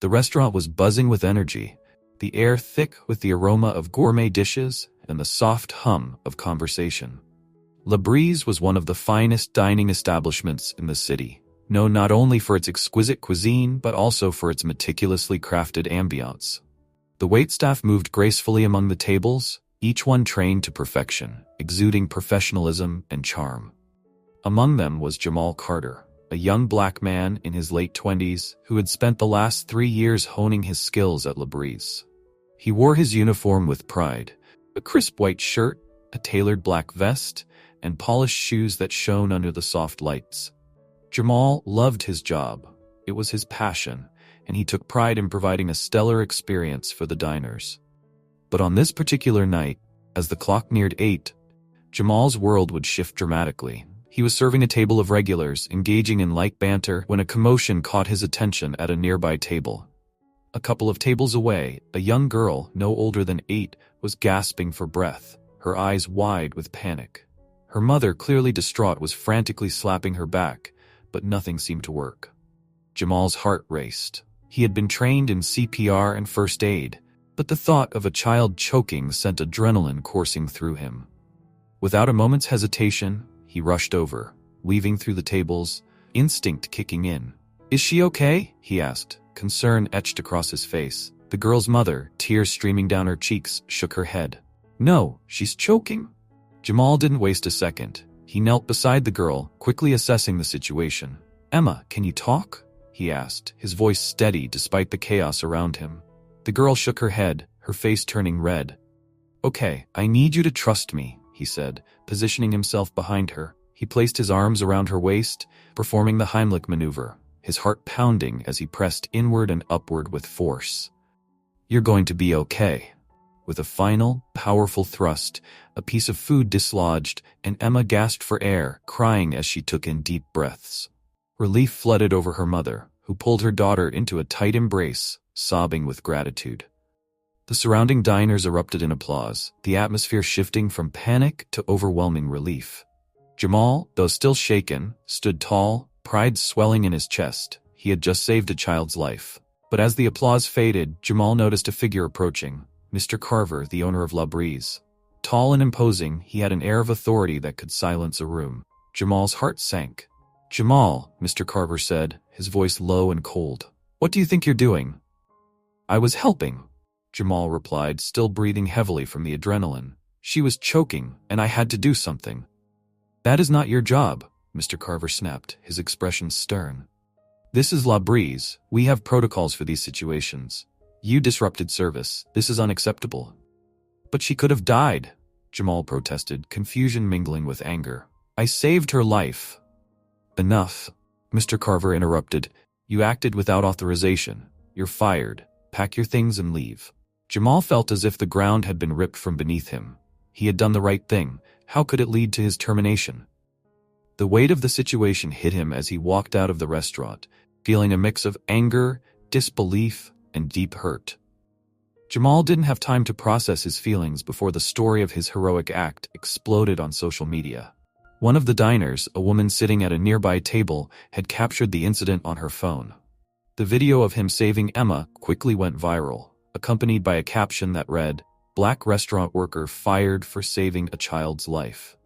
The restaurant was buzzing with energy, the air thick with the aroma of gourmet dishes and the soft hum of conversation. La Brise was one of the finest dining establishments in the city, known not only for its exquisite cuisine but also for its meticulously crafted ambiance. The waitstaff moved gracefully among the tables, each one trained to perfection, exuding professionalism and charm. Among them was Jamal Carter, a young black man in his late 20s who had spent the last 3 years honing his skills at La Brise. He wore his uniform with pride, a crisp white shirt, a tailored black vest, and polished shoes that shone under the soft lights. Jamal loved his job. It was his passion, and he took pride in providing a stellar experience for the diners. But on this particular night, as the clock neared 8, Jamal's world would shift dramatically. He was serving a table of regulars, engaging in light banter, when a commotion caught his attention at a nearby table. A couple of tables away, a young girl, no older than 8, was gasping for breath, her eyes wide with panic. Her mother, clearly distraught, was frantically slapping her back, but nothing seemed to work. Jamal's heart raced. He had been trained in CPR and first aid, but the thought of a child choking sent adrenaline coursing through him. Without a moment's hesitation, he rushed over, weaving through the tables, instinct kicking in. "Is she okay?" he asked, concern etched across his face. The girl's mother, tears streaming down her cheeks, shook her head. "No, she's choking." Jamal didn't waste a second. He knelt beside the girl, quickly assessing the situation. "Emma, can you talk?" he asked, his voice steady despite the chaos around him. The girl shook her head, her face turning red. "Okay, I need you to trust me," he said, positioning himself behind her. He placed his arms around her waist, performing the Heimlich maneuver, his heart pounding as he pressed inward and upward with force. "You're going to be okay." With a final, powerful thrust, a piece of food dislodged, and Emma gasped for air, crying as she took in deep breaths. Relief flooded over her mother, who pulled her daughter into a tight embrace, sobbing with gratitude. The surrounding diners erupted in applause, the atmosphere shifting from panic to overwhelming relief. Jamal, though still shaken, stood tall, pride swelling in his chest. He had just saved a child's life. But as the applause faded, Jamal noticed a figure approaching, Mr. Carver, the owner of La Brise. Tall and imposing, he had an air of authority that could silence a room. Jamal's heart sank. "Jamal," Mr. Carver said, his voice low and cold. "What do you think you're doing?" "I was helping," Jamal replied, still breathing heavily from the adrenaline. "She was choking, and I had to do something." "That is not your job," Mr. Carver snapped, his expression stern. "This is La Brise. We have protocols for these situations. You disrupted service. This is unacceptable." "But she could have died," Jamal protested, confusion mingling with anger. "I saved her life." "Enough," Mr. Carver interrupted. "You acted without authorization. You're fired. Pack your things and leave." Jamal felt as if the ground had been ripped from beneath him. He had done the right thing. How could it lead to his termination? The weight of the situation hit him as he walked out of the restaurant, feeling a mix of anger, disbelief, and deep hurt. Jamal didn't have time to process his feelings before the story of his heroic act exploded on social media. One of the diners, a woman sitting at a nearby table, had captured the incident on her phone. The video of him saving Emma quickly went viral, accompanied by a caption that read, "Black restaurant worker fired for saving a child's life."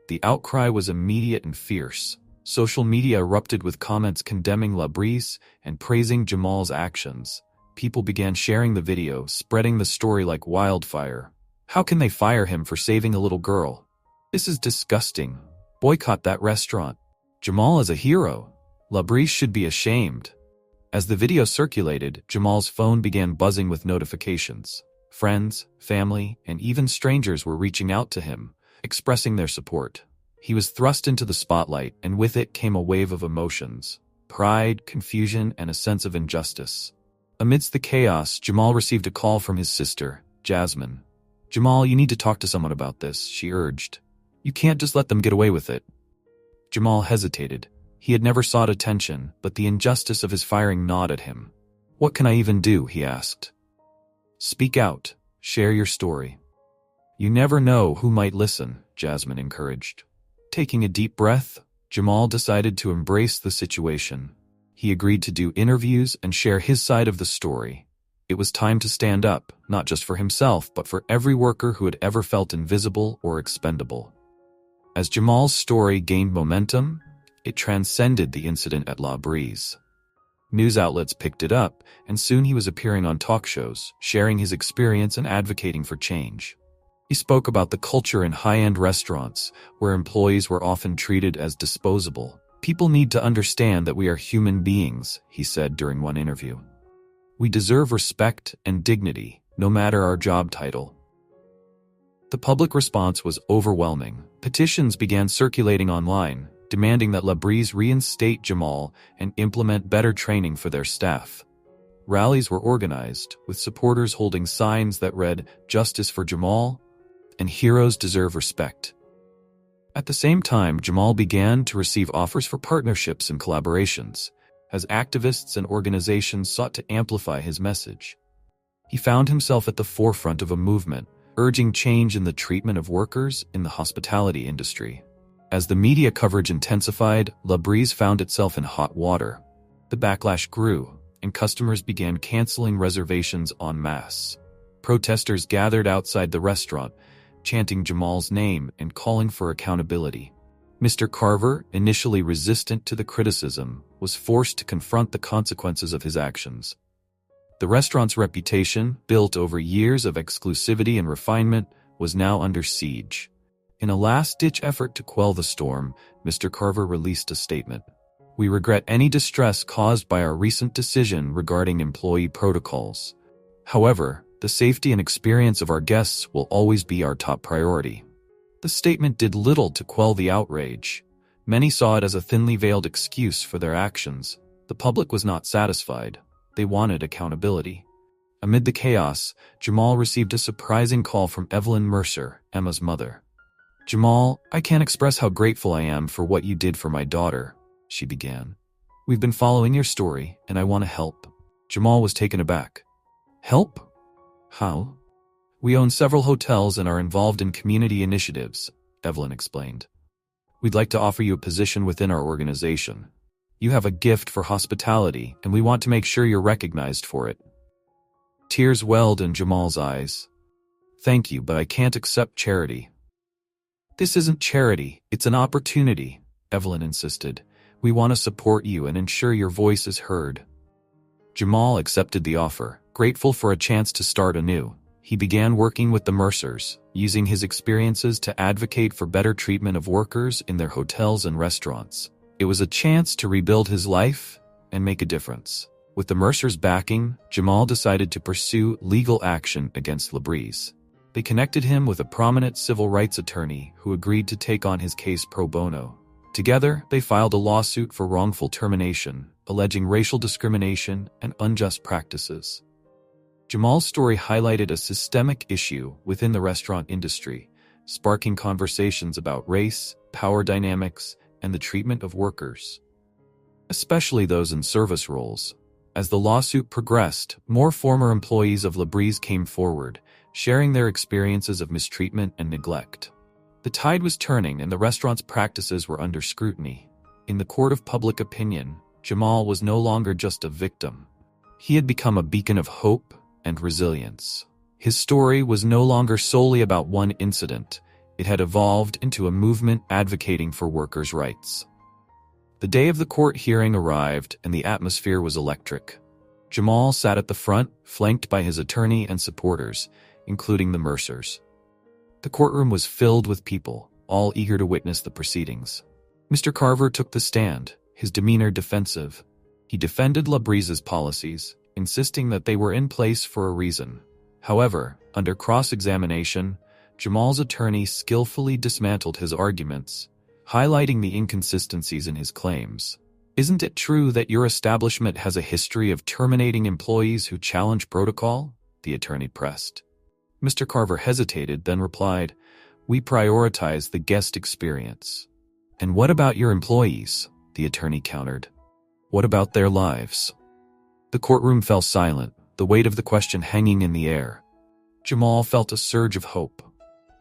The outcry was immediate and fierce. Social media erupted with comments condemning La Brise and praising Jamal's actions. People began sharing the video, spreading the story like wildfire. How can they fire him for saving a little girl? This is disgusting. Boycott that restaurant. Jamal is a hero. La Brise should be ashamed. As the video circulated, Jamal's phone began buzzing with notifications. Friends, family, and even strangers were reaching out to him, expressing their support. He was thrust into the spotlight, and with it came a wave of emotions: pride, confusion, and a sense of injustice. Amidst the chaos, Jamal received a call from his sister, Jasmine. "Jamal, you need to talk to someone about this," she urged. "You can't just let them get away with it." Jamal hesitated. He had never sought attention, but the injustice of his firing gnawed at him. "What can I even do?" he asked. "Speak out. Share your story." "You never know who might listen," Jasmine encouraged. Taking a deep breath, Jamal decided to embrace the situation. He agreed to do interviews and share his side of the story. It was time to stand up, not just for himself, but for every worker who had ever felt invisible or expendable. As Jamal's story gained momentum, it transcended the incident at La Brise. News outlets picked it up, and soon he was appearing on talk shows, sharing his experience and advocating for change. He spoke about the culture in high-end restaurants, where employees were often treated as disposable. "People need to understand that we are human beings," he said during one interview. "We deserve respect and dignity, no matter our job title." The public response was overwhelming. Petitions began circulating online, demanding that La Brise reinstate Jamal and implement better training for their staff. Rallies were organized, with supporters holding signs that read, "Justice for Jamal" and "Heroes deserve respect." At the same time, Jamal began to receive offers for partnerships and collaborations, as activists and organizations sought to amplify his message. He found himself at the forefront of a movement, urging change in the treatment of workers in the hospitality industry. As the media coverage intensified, La Brise found itself in hot water. The backlash grew, and customers began canceling reservations en masse. Protesters gathered outside the restaurant, chanting Jamal's name and calling for accountability. Mr. Carver, initially resistant to the criticism, was forced to confront the consequences of his actions. The restaurant's reputation, built over years of exclusivity and refinement, was now under siege. In a last-ditch effort to quell the storm, Mr. Carver released a statement. "We regret any distress caused by our recent decision regarding employee protocols. However, the safety and experience of our guests will always be our top priority." The statement did little to quell the outrage. Many saw it as a thinly veiled excuse for their actions. The public was not satisfied. They wanted accountability. Amid the chaos, Jamal received a surprising call from Evelyn Mercer, Emma's mother. "Jamal, I can't express how grateful I am for what you did for my daughter," she began. "We've been following your story, and I want to help." Jamal was taken aback. "Help? How?" "We own several hotels and are involved in community initiatives," Evelyn explained. "We'd like to offer you a position within our organization. You have a gift for hospitality, and we want to make sure you're recognized for it." Tears welled in Jamal's eyes. "Thank you, but I can't accept charity." "This isn't charity, it's an opportunity," Evelyn insisted. "We want to support you and ensure your voice is heard." Jamal accepted the offer, grateful for a chance to start anew. He began working with the Mercers, using his experiences to advocate for better treatment of workers in their hotels and restaurants. It was a chance to rebuild his life and make a difference. With the Mercers' backing, Jamal decided to pursue legal action against La Brise. They connected him with a prominent civil rights attorney who agreed to take on his case pro bono. Together, they filed a lawsuit for wrongful termination, alleging racial discrimination and unjust practices. Jamal's story highlighted a systemic issue within the restaurant industry, sparking conversations about race, power dynamics, and the treatment of workers, especially those in service roles. As the lawsuit progressed, more former employees of La Brise came forward, sharing their experiences of mistreatment and neglect. The tide was turning and the restaurant's practices were under scrutiny. In the court of public opinion, Jamal was no longer just a victim. He had become a beacon of hope and resilience. His story was no longer solely about one incident. It had evolved into a movement advocating for workers' rights. The day of the court hearing arrived and the atmosphere was electric. Jamal sat at the front, flanked by his attorney and supporters, including the Mercers. The courtroom was filled with people, all eager to witness the proceedings. Mr. Carver took the stand, his demeanor defensive. He defended La Brise's policies, insisting that they were in place for a reason. However, under cross-examination, Jamal's attorney skillfully dismantled his arguments, highlighting the inconsistencies in his claims. "Isn't it true that your establishment has a history of terminating employees who challenge protocol?" the attorney pressed. Mr. Carver hesitated, then replied, "We prioritize the guest experience." "And what about your employees?" the attorney countered. "What about their lives?" The courtroom fell silent, the weight of the question hanging in the air. Jamal felt a surge of hope.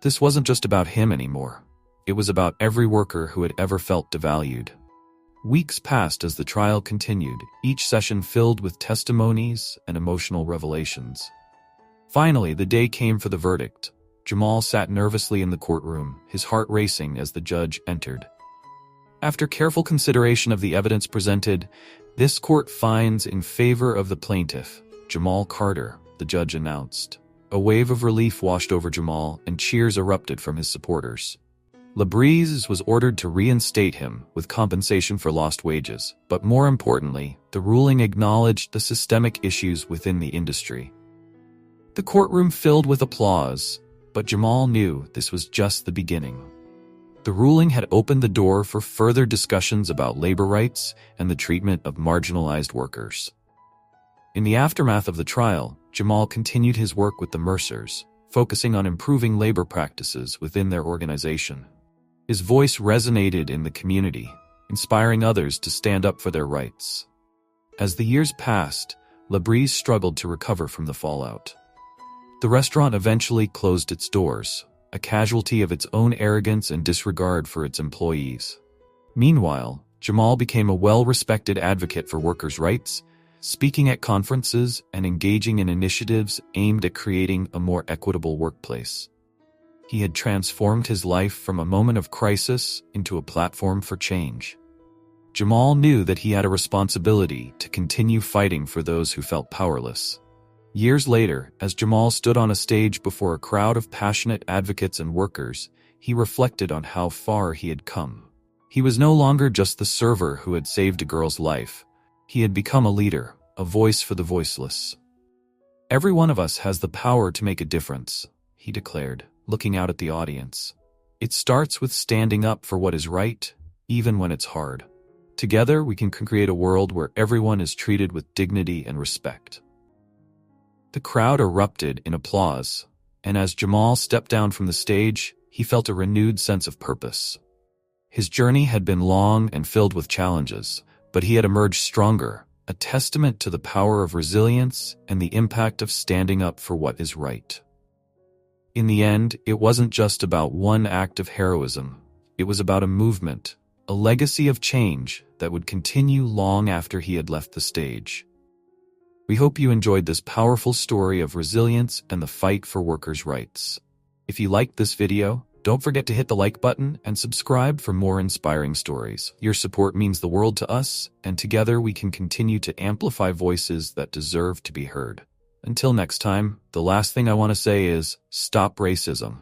This wasn't just about him anymore. It was about every worker who had ever felt devalued. Weeks passed as the trial continued, each session filled with testimonies and emotional revelations. Finally, the day came for the verdict. Jamal sat nervously in the courtroom, his heart racing as the judge entered. After careful consideration of the evidence presented, this court finds in favor of the plaintiff, Jamal Carter, the judge announced. A wave of relief washed over Jamal, and cheers erupted from his supporters. Labrise was ordered to reinstate him with compensation for lost wages, but more importantly, the ruling acknowledged the systemic issues within the industry. The courtroom filled with applause, but Jamal knew this was just the beginning. The ruling had opened the door for further discussions about labor rights and the treatment of marginalized workers. In the aftermath of the trial, Jamal continued his work with the Mercers, focusing on improving labor practices within their organization. His voice resonated in the community, inspiring others to stand up for their rights. As the years passed, Labrise struggled to recover from the fallout. The restaurant eventually closed its doors, a casualty of its own arrogance and disregard for its employees. Meanwhile, Jamal became a well-respected advocate for workers' rights, speaking at conferences and engaging in initiatives aimed at creating a more equitable workplace. He had transformed his life from a moment of crisis into a platform for change. Jamal knew that he had a responsibility to continue fighting for those who felt powerless. Years later, as Jamal stood on a stage before a crowd of passionate advocates and workers, he reflected on how far he had come. He was no longer just the server who had saved a girl's life. He had become a leader, a voice for the voiceless. "Every one of us has the power to make a difference," he declared, looking out at the audience. "It starts with standing up for what is right, even when it's hard. Together, we can create a world where everyone is treated with dignity and respect." The crowd erupted in applause, and as Jamal stepped down from the stage, he felt a renewed sense of purpose. His journey had been long and filled with challenges, but he had emerged stronger, a testament to the power of resilience and the impact of standing up for what is right. In the end, it wasn't just about one act of heroism. It was about a movement, a legacy of change that would continue long after he had left the stage. We hope you enjoyed this powerful story of resilience and the fight for workers' rights. If you liked this video, don't forget to hit the like button and subscribe for more inspiring stories. Your support means the world to us, and together we can continue to amplify voices that deserve to be heard. Until next time, the last thing I want to say is, stop racism.